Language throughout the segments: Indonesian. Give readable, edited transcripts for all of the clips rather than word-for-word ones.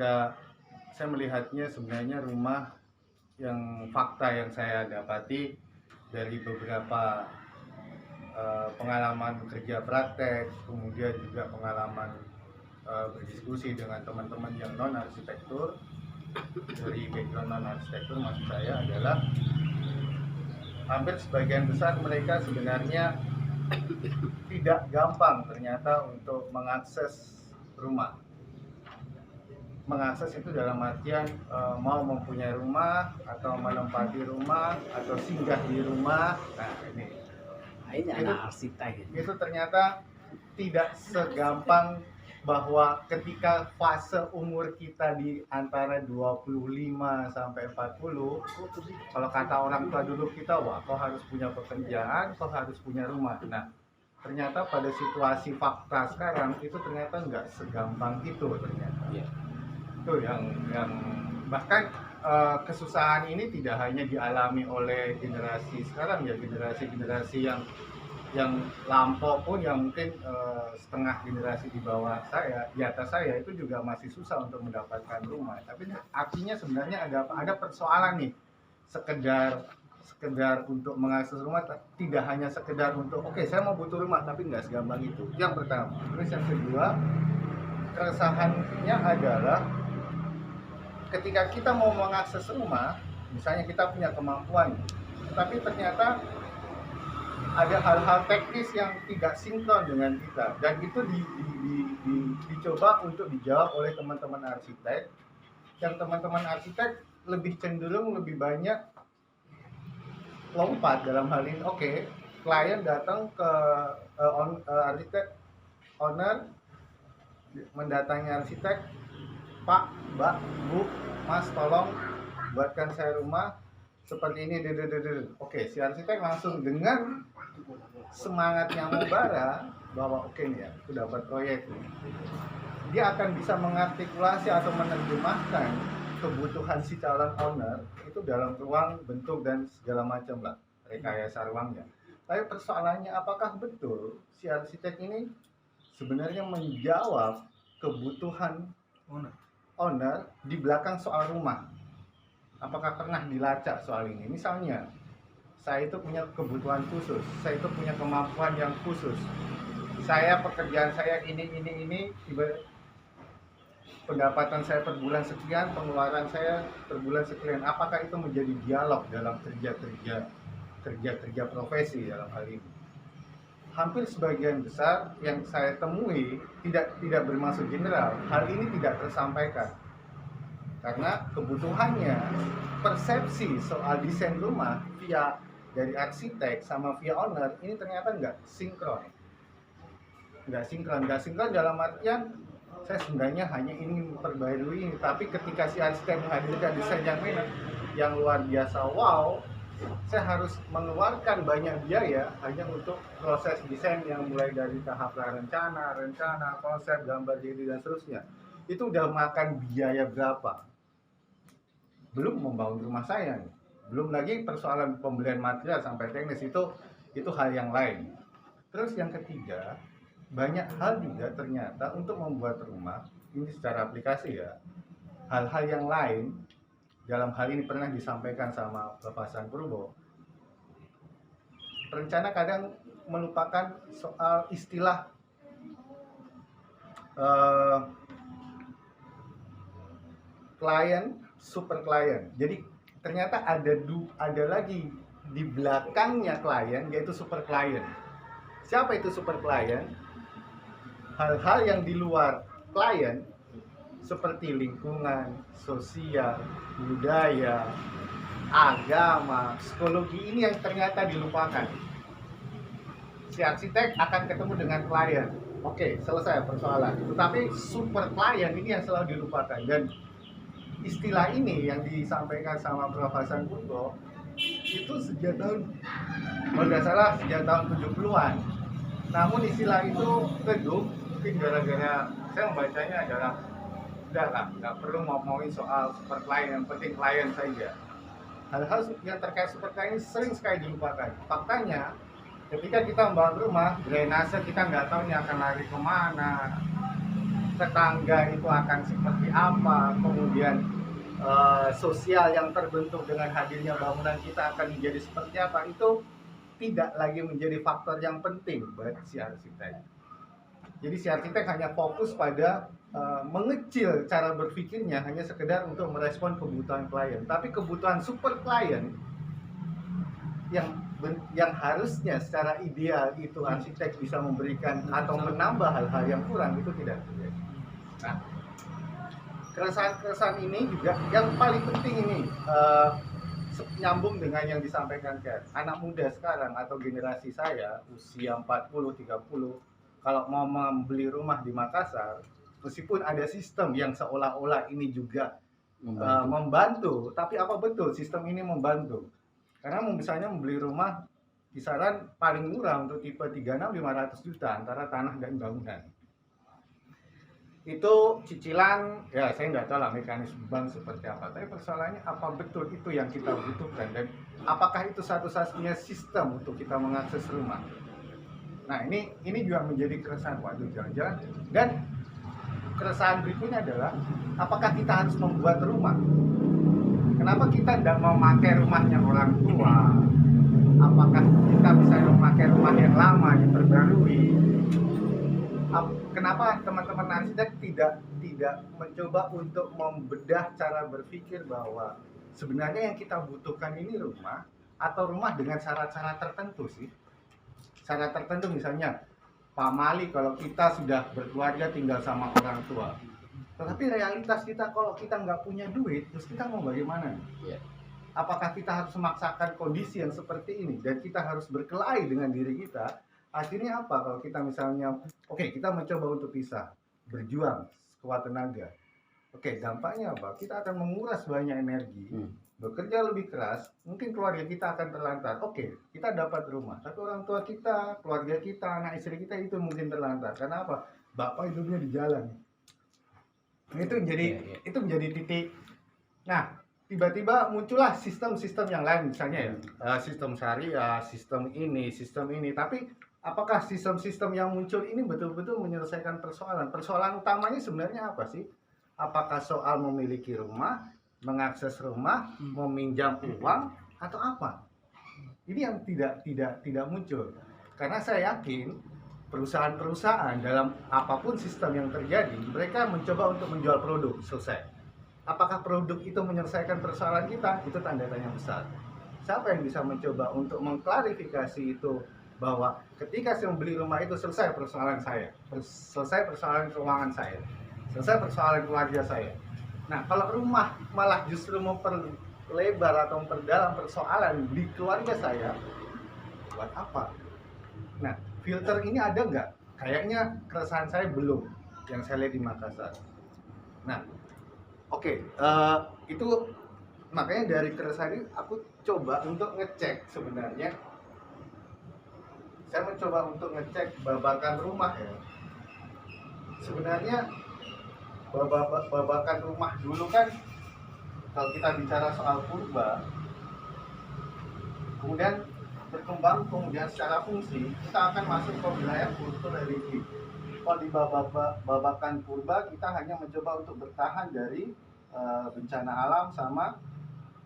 ketika saya melihatnya sebenarnya rumah yang fakta yang saya dapati dari beberapa pengalaman kerja praktek, kemudian juga pengalaman berdiskusi dengan teman-teman yang non arsitektur, dari background non arsitektur maksud saya adalah hampir sebagian besar mereka sebenarnya tidak gampang ternyata untuk mengakses rumah. Mengakses itu dalam artian mau mempunyai rumah atau menempati rumah atau singgah di rumah. Nah ini anak arsitek itu ternyata tidak segampang bahwa ketika fase umur kita di antara 25 sampai 40, kalau kata orang tua dulu kita, wah kau harus punya pekerjaan, kau harus punya rumah. Nah, ternyata pada situasi fakta sekarang itu ternyata nggak segampang itu ternyata. Itu yang bahkan kesusahan ini tidak hanya dialami oleh generasi sekarang ya, generasi yang lampau pun, yang mungkin setengah generasi di bawah saya, di atas saya itu juga masih susah untuk mendapatkan rumah. Tapi artinya sebenarnya ada persoalan nih, sekedar untuk mengakses rumah, tidak hanya sekedar untuk oke, saya mau butuh rumah, tapi nggak segampang itu. Yang pertama. Terus yang kedua, keresahannya adalah ketika kita mau mengakses rumah, misalnya kita punya kemampuan, tapi ternyata ada hal-hal teknis yang tidak sinkron dengan kita, dan itu dicoba untuk dijawab oleh teman-teman arsitek. Yang teman-teman arsitek lebih cenderung lebih banyak lompat dalam hal ini. Oke, klien datang ke arsitek, owner mendatangi arsitek, Pak, Mbak, Bu, Mas, tolong buatkan saya rumah seperti ini. Oke, si arsitek langsung dengan semangat yang membara bahwa oke nih ya, aku dapat proyek. Dia akan bisa mengartikulasi atau menerjemahkan kebutuhan si calon owner itu dalam ruang, bentuk, dan segala macam lah, rekayasa ruangnya. Tapi persoalannya, apakah betul si arsitek ini sebenarnya menjawab kebutuhan owner di belakang soal rumah? Apakah pernah dilacak soal ini? Misalnya, saya itu punya kebutuhan khusus, saya itu punya kemampuan yang khusus, saya pekerjaan saya ini, pendapatan saya per bulan sekian, pengeluaran saya per bulan sekian. Apakah itu menjadi dialog dalam kerja profesi dalam hal ini? Hampir sebagian besar yang saya temui tidak bermaksud general, hal ini tidak tersampaikan karena kebutuhannya, persepsi soal desain rumah via dari arsitek sama via owner ini ternyata nggak sinkron dalam artian saya sebenarnya hanya ingin memperbarui ini, tapi ketika si arsitek menghadirkan desain yang luar biasa, wow, saya harus mengeluarkan banyak biaya hanya untuk proses desain yang mulai dari tahap rencana, konsep, gambar jadi dan seterusnya. Itu udah makan biaya berapa? Belum membangun rumah saya nih. Belum lagi persoalan pembelian material sampai teknis, itu hal yang lain. Terus yang ketiga, banyak hal juga ternyata untuk membuat rumah ini secara aplikasi ya, hal-hal yang lain dalam hal ini pernah disampaikan sama Bapak Hasan Purbo. Perencana kadang melupakan soal istilah klien, super klien. Jadi ternyata ada lagi di belakangnya klien, yaitu super klien. Siapa itu super klien? Hal-hal yang di luar klien seperti lingkungan, sosial, budaya, agama, psikologi ini yang ternyata dilupakan. Si arsitek akan ketemu dengan klien, oke, selesai persoalan. Tetapi super klien ini yang selalu dilupakan, dan istilah ini yang disampaikan sama Prof. Hasan Purbo itu sejak tahun, kalau nggak salah sejak tahun 70-an. Namun istilah itu redup mungkin gara-gara saya membacanya adalah udahlah, nggak perlu ngomongin soal super klien, yang penting klien saja. Hal-hal yang terkait super klien sering sekali dilupakan. Faktanya, ketika kita membangun rumah, drainase kita nggak tahu nih akan lari kemana, tetangga itu akan seperti apa, kemudian sosial yang terbentuk dengan hadirnya bangunan kita akan menjadi seperti apa, itu tidak lagi menjadi faktor yang penting buat si arsitek. Jadi si arsitek hanya fokus pada mengecil cara berpikirnya hanya sekedar untuk merespon kebutuhan klien. Tapi kebutuhan super klien yang harusnya secara ideal itu arsitek bisa memberikan atau menambah hal-hal yang kurang, itu tidak terjadi. Nah, keresahan-keresahan ini juga yang paling penting ini nyambung dengan yang disampaikan ke anak muda sekarang atau generasi saya usia 40-30, kalau mau membeli rumah di Makassar, meskipun ada sistem yang seolah-olah ini juga membantu, tapi apa betul sistem ini membantu? Karena misalnya membeli rumah kisaran paling murah untuk tipe 36-500 juta antara tanah dan bangunan. Itu cicilan, ya saya nggak tahu lah mekanisme bank seperti apa, tapi persoalannya apa betul itu yang kita butuhkan dan apakah itu satu-satunya sistem untuk kita mengakses rumah. Nah ini juga menjadi keresahan, waduh jangan-jangan. Dan keresahan berikutnya adalah apakah kita harus membuat rumah? Kenapa kita tidak mau memakai rumahnya orang tua? Apakah kita bisa memakai rumah yang lama diperbarui? Kenapa teman-teman arsitek tidak mencoba untuk membedah cara berpikir bahwa sebenarnya yang kita butuhkan ini rumah atau rumah dengan syarat-syarat tertentu sih? Syarat tertentu misalnya Pak Mali, kalau kita sudah berkeluarga tinggal sama orang tua. Tetapi realitas kita kalau kita nggak punya duit, terus kita mau bagaimana? Apakah kita harus memaksakan kondisi yang seperti ini dan kita harus berkelahi dengan diri kita? Akhirnya apa kalau kita misalnya, kita mencoba untuk pisah, berjuang sekuat tenaga. Dampaknya apa? Kita akan menguras banyak energi, bekerja lebih keras, mungkin keluarga kita akan terlantar. Kita dapat rumah, tapi orang tua kita, keluarga kita, anak istri kita itu mungkin terlantar. Karena apa? Bapak hidupnya di jalan. Itu menjadi titik. Nah, tiba-tiba muncullah sistem-sistem yang lain, misalnya sistem syariah, sistem ini. Tapi apakah sistem-sistem yang muncul ini betul-betul menyelesaikan persoalan? Persoalan utamanya sebenarnya apa sih? Apakah soal memiliki rumah, mengakses rumah, meminjam uang, atau apa? Ini yang tidak muncul. Karena saya yakin perusahaan-perusahaan dalam apapun sistem yang terjadi, mereka mencoba untuk menjual produk, selesai. Apakah produk itu menyelesaikan persoalan kita? Itu tanda tanya besar. Siapa yang bisa mencoba untuk mengklarifikasi itu, bahwa ketika saya membeli rumah itu selesai persoalan saya, selesai persoalan keuangan saya, selesai persoalan keluarga saya. Nah, kalau rumah malah justru memperlebar atau memperdalam persoalan di keluarga saya, buat apa? Nah, filter ini ada nggak? Kayaknya keresahan saya belum, yang saya lihat di Makassar. Nah, itu makanya dari keresahan ini aku coba untuk ngecek sebenarnya. Saya mencoba untuk ngecek babakan rumah ya. Sebenarnya babakan rumah dulu kan, kalau kita bicara soal purba, kemudian berkembang, kemudian secara fungsi kita akan masuk ke wilayah kultur religi. Kalau di babakan purba kita hanya mencoba untuk bertahan dari bencana alam sama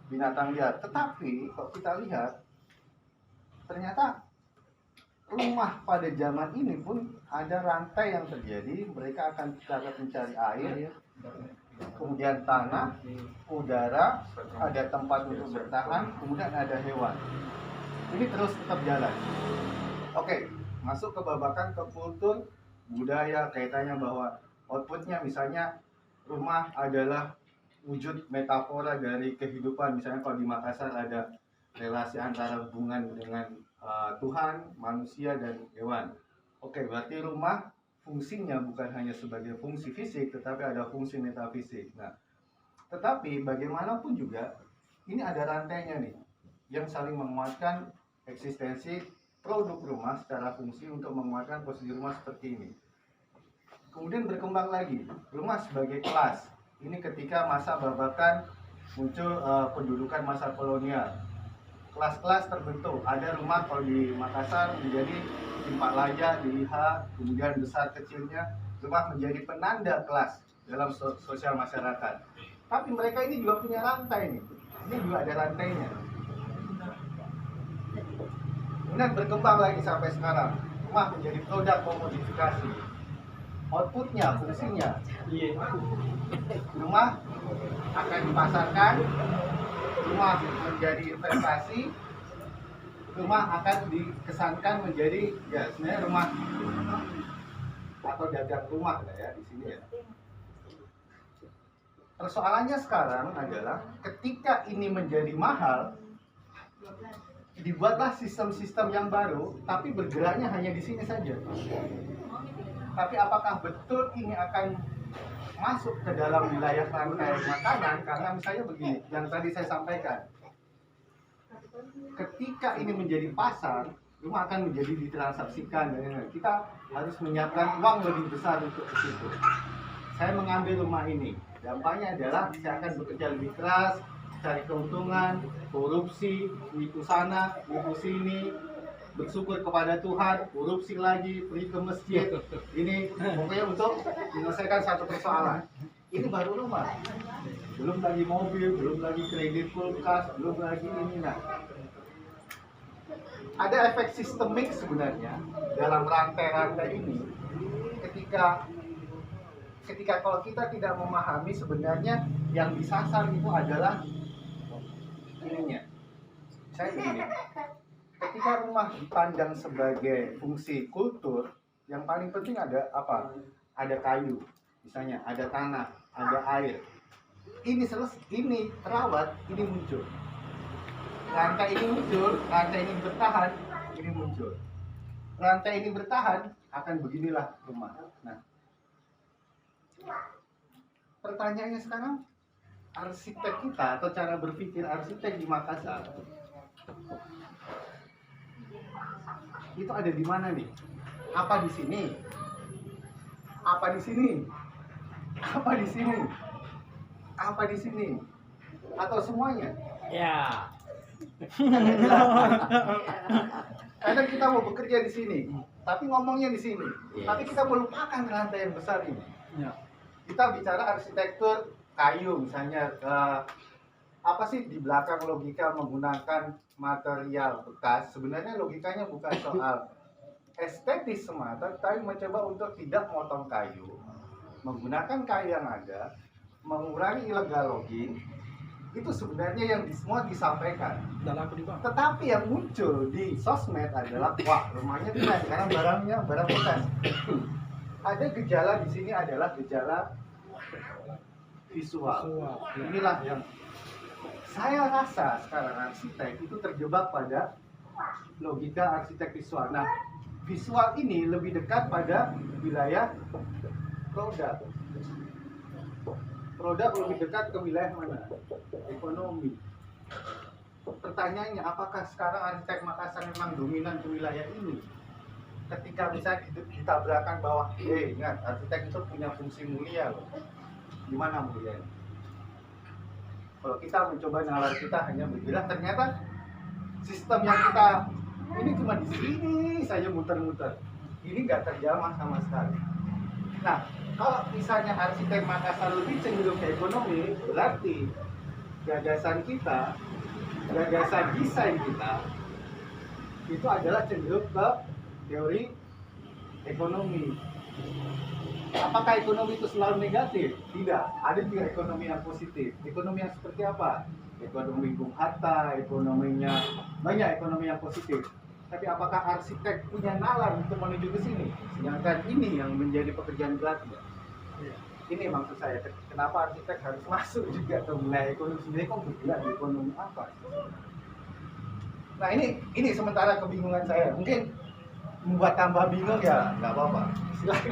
binatang liar. Tetapi kalau kita lihat, ternyata rumah pada zaman ini pun ada rantai yang terjadi. Mereka akan cara mencari air, kemudian tanah, udara, ada tempat untuk bertahan, kemudian ada hewan. Ini terus tetap jalan. Masuk ke babakan ke kultur budaya, kaitannya bahwa outputnya misalnya rumah adalah wujud metafora dari kehidupan. Misalnya kalau di Makassar ada relasi antara hubungan dengan Tuhan, manusia, dan hewan. Berarti rumah fungsinya bukan hanya sebagai fungsi fisik, tetapi ada fungsi metafisik. Nah, tetapi bagaimanapun juga ini ada rantainya nih, yang saling menguatkan eksistensi produk rumah secara fungsi untuk menguatkan posisi rumah seperti ini. Kemudian berkembang lagi, rumah sebagai kelas. Ini ketika masa babakan muncul pendudukan masa kolonial. Kelas-kelas terbentuk. Ada rumah kalau di Makassar menjadi timpak layak dilihat, kemudian besar kecilnya. Rumah menjadi penanda kelas dalam sosial masyarakat. Tapi mereka ini juga punya rantai nih. Ini juga ada rantainya. Kemudian berkembang lagi sampai sekarang. Rumah menjadi produk komodifikasi. Outputnya, fungsinya. Rumah akan dipasarkan, rumah menjadi investasi, rumah akan dikesankan menjadi ya sebenarnya rumah atau dagang rumah lah ya di sini ya. Persoalannya sekarang adalah ketika ini menjadi mahal, dibuatlah sistem-sistem yang baru, tapi bergeraknya hanya di sini saja. Tapi apakah betul ini akan masuk ke dalam wilayah rantai makanan? Karena misalnya begini, yang tadi saya sampaikan, ketika ini menjadi pasar, rumah akan menjadi ditransaksikan. Kita harus menyiapkan uang lebih besar untuk ke situ. Saya mengambil rumah ini, dampaknya adalah saya akan bekerja lebih keras, cari keuntungan, korupsi, nipu sana, nipu sini, bersyukur kepada Tuhan, korupsi lagi, pergi ke masjid. Ini pokoknya untuk menyelesaikan satu persoalan. Ini baru rumah, belum lagi mobil, belum lagi kredit kulkas, belum lagi ini. Nah, ada efek sistemik sebenarnya dalam rantai-rantai ini. Ketika kalau kita tidak memahami sebenarnya yang disasar itu adalah ininya. Saya begini, ketika rumah dipandang sebagai fungsi kultur, yang paling penting ada apa? Ada kayu, misalnya ada tanah, ada air. Ini ini terawat, ini muncul. Rantai ini muncul, rantai ini bertahan, ini muncul. Rantai ini bertahan, akan beginilah rumah. Nah, pertanyaannya sekarang, arsitek kita atau cara berpikir arsitek di Makassar itu ada di mana nih? Apa di sini? Apa di sini? Apa di sini? Apa di sini? Atau semuanya? Ya. Kadang kita mau bekerja di sini, tapi ngomongnya di sini. Tapi kita melupakan rantai yang besar ini. Kita bicara arsitektur kayu misalnya, apa sih di belakang logika menggunakan material bekas? Sebenarnya logikanya bukan soal estetis semata, tapi mencoba untuk tidak memotong kayu, menggunakan kayu yang ada, mengurangi illegal logging. Itu sebenarnya yang semua disampaikan. Tetapi yang muncul di sosmed adalah, wah rumahnya keren karena barangnya barang bekas. Ada gejala di sini adalah gejala visual. Inilah yang saya rasa sekarang arsitek itu terjebak pada logika arsitek visual. Nah, visual ini lebih dekat pada wilayah produk. Produk lebih dekat ke wilayah mana? Ekonomi. Pertanyaannya, apakah sekarang arsitek Makassar memang dominan ke wilayah ini? Ketika bisa ditabrakan bahwa, ingat, arsitek itu punya fungsi mulia loh. Gimana mulianya? Kalau kita mencoba nalar kita hanya bergerak, ternyata sistem yang kita ini cuma di sini saja muter-muter. Ini nggak terjamah sama sekali. Nah, kalau misalnya arsitek Makassar lebih cenderung ke ekonomi, berarti gagasan kita, gagasan desain kita itu adalah cenderung ke teori ekonomi. Apakah ekonomi itu selalu negatif? Tidak. Ada juga ekonomi yang positif. Ekonomi yang seperti apa? Ekonomi Bung Hatta, ekonominya banyak ekonomi yang positif. Tapi apakah arsitek punya nalar untuk menuju ke sini? Sedangkan ini yang menjadi pekerjaan beratnya. Ini maksud saya, kenapa arsitek harus masuk juga ke wilayah ekonomi sendiri, kok bergerak di ekonomi apa? Nah ini sementara kebingungan saya. Mungkin membuat tambah bingung ya nggak apa-apa. Silakan.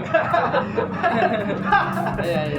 Iya.